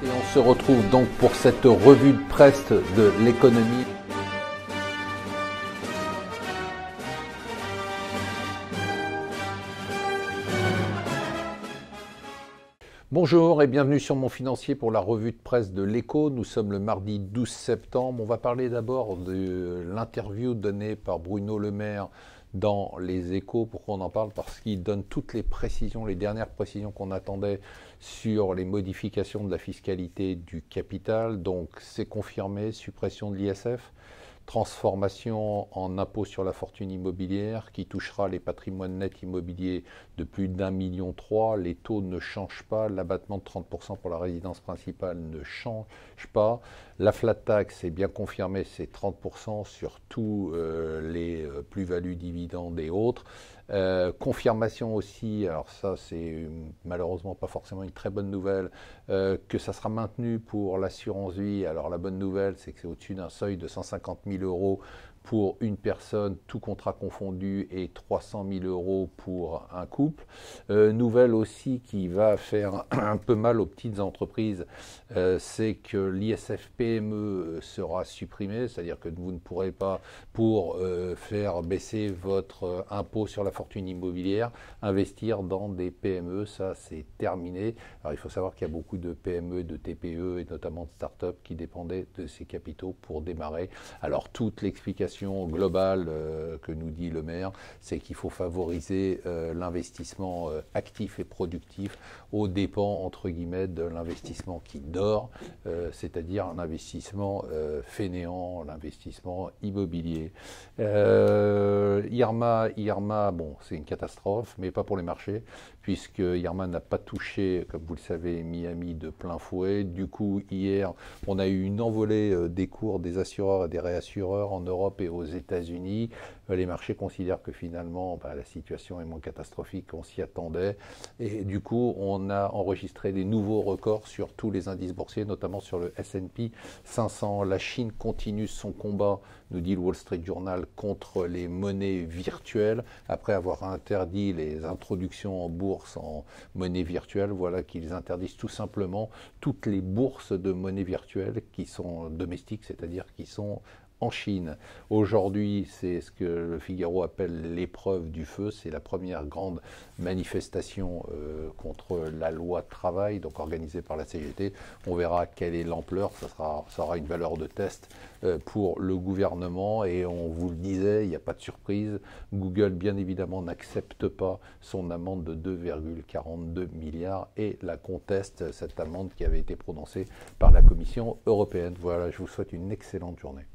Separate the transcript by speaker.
Speaker 1: Et on se retrouve donc pour cette revue de presse de l'économie. Bonjour et bienvenue sur Mon Financier pour la revue de presse de l'Écho. Nous sommes le mardi 12 septembre. On va parler d'abord de l'interview donnée par Bruno Le Maire dans les Échos. Pourquoi on en parle? Parce qu'il donne toutes les précisions, les dernières précisions qu'on attendait sur les modifications de la fiscalité du capital. Donc c'est confirmé, suppression de l'ISF, transformation en impôt sur la fortune immobilière qui touchera les patrimoines nets immobiliers de plus d'1,3 million. Les taux ne changent pas, l'abattement de 30% pour la résidence principale ne change pas. La flat tax est bien confirmée, c'est 30% sur tous les plus-values, dividendes et autres. Confirmation aussi, alors ça c'est malheureusement pas forcément une très bonne nouvelle, que ça sera maintenu pour l'assurance vie. Alors la bonne nouvelle c'est que c'est au-dessus d'un seuil de 150 000 € pour une personne, tout contrat confondu, et 300 000 € pour un couple. Nouvelle aussi qui va faire un peu mal aux petites entreprises, c'est que l'ISF PME sera supprimé, c'est-à-dire que vous ne pourrez pas, pour faire baisser votre impôt sur la fortune immobilière, investir dans des PME, ça c'est terminé. Alors il faut savoir qu'il y a beaucoup de PME, de TPE et notamment de start-up qui dépendaient de ces capitaux pour démarrer. Alors toute l'explication globale que nous dit le maire, c'est qu'il faut favoriser l'investissement actif et productif aux dépens, entre guillemets, de l'investissement qui dort, c'est-à-dire un investissement fainéant, l'investissement immobilier. Irma, bon, c'est une catastrophe, mais pas pour les marchés, puisque Irma n'a pas touché, comme vous le savez, Miami de plein fouet. Du coup, hier, on a eu une envolée des cours des assureurs et des réassureurs en Europe et aux États-Unis. Les marchés considèrent que finalement, la situation est moins catastrophique qu'on s'y attendait. Et du coup, on a enregistré des nouveaux records sur tous les indices boursiers, notamment sur le S&P 500. La Chine continue son combat, nous dit le Wall Street Journal, contre les monnaies virtuelles. Après avoir interdit les introductions en bourse en monnaie virtuelle, voilà qu'ils interdisent tout simplement toutes les bourses de monnaie virtuelle qui sont domestiques, c'est-à-dire qui sont en Chine. Aujourd'hui, c'est ce que le Figaro appelle l'épreuve du feu. C'est la première grande manifestation contre la loi travail, donc organisée par la CGT. On verra quelle est l'ampleur. Ça aura une valeur de test pour le gouvernement. Et on vous le disait, il n'y a pas de surprise. Google, bien évidemment, n'accepte pas son amende de 2,42 milliards et la conteste, cette amende qui avait été prononcée par la Commission européenne. Voilà, je vous souhaite une excellente journée.